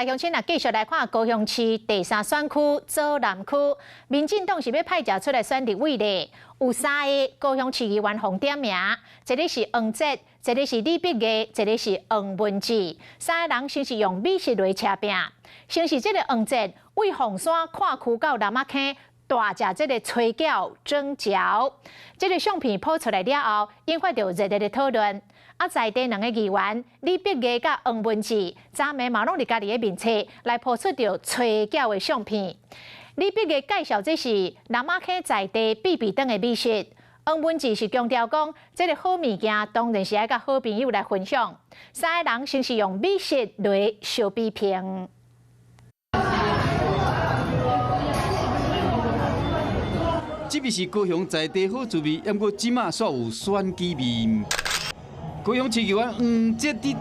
来，乡亲啊，继续来看高雄市第3选区左南区，民进党是要派者出来选立委的，有3个高雄市议员红点名，一个是黄捷，一个是李碧雅，一个是黄文志，3个人先是用美食来车拼，先是这个黄捷为凤山跨区到南仔坑。 大只这个吹角蒸嚼，这个相片抛出来了后，引发着热烈的讨论。啊，在地2个议员李碧雅甲黄文志，昨暝嘛拢伫家己的面册来抛出着吹角的相片。李碧雅介绍这是南仔坑在地必比登的美食，黄文志是强调讲，这个好物件当然是爱甲好朋友来分享。3个人先是用美食来相比拼。 这边是高雄在地好滋味，不过即马煞有选举味。高雄市议员黄捷伫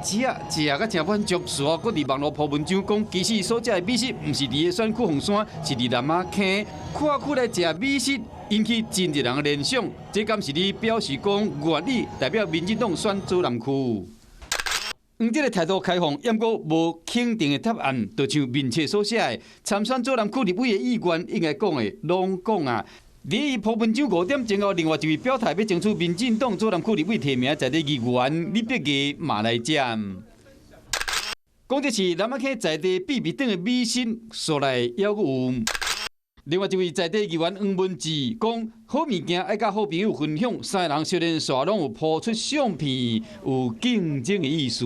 食甲真满足，随后搁伫网络铺文章讲，其实所食的美食毋是伫个选区凤山，是伫南仔坑跨区来食美食，引起真热人的联想。这敢是你表示讲愿意代表民进党选左南区？ 黄捷的态度开放，不过无肯定的答案，就像面册所写的，参选左南区立委的议员应该讲的拢讲啊。 伫伊铺文章5点前后，另外一位表态要争取民进党左南区立委提名，在地议员李碧雅嘛来占。讲的是南仔坑在地必比登的美食，所来还有。另外一位在地议员黄文志讲，好物件爱甲好朋友分享，3个人虽然煞拢有抛出相片，有竞争的意思。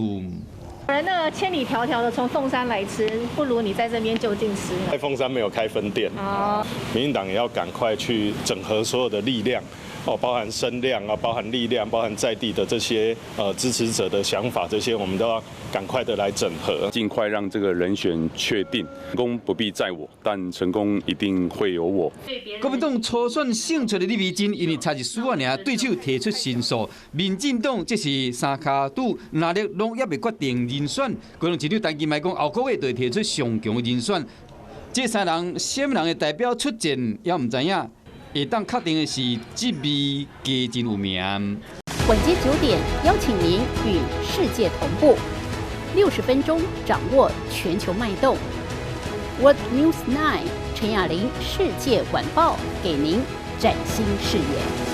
而那千里迢迢的从凤山来吃，不如你在这边就近吃。在凤山没有开分店，民进党也要赶快去整合所有的力量，包含声量啊，包含力量，包含在地的这些支持者的想法，这些我们都要赶快的来整合，尽快让这个人选确定。成功不必在我，但成功一定会有我。国民党初选胜出的李美珍，因为差一输啊尔，对手提出申诉。民进党这是三卡赌，哪力拢也未决定人选。高雄市长陈其迈讲，后个月就会提出上强的人选。这3人什么人的代表出战，也唔知影。会当确定的是，这位家真有名。晚间9点，邀请您与世界同步，60分钟掌握全球脉动。What News 9，陈雅玲世界晚报给您崭新视野。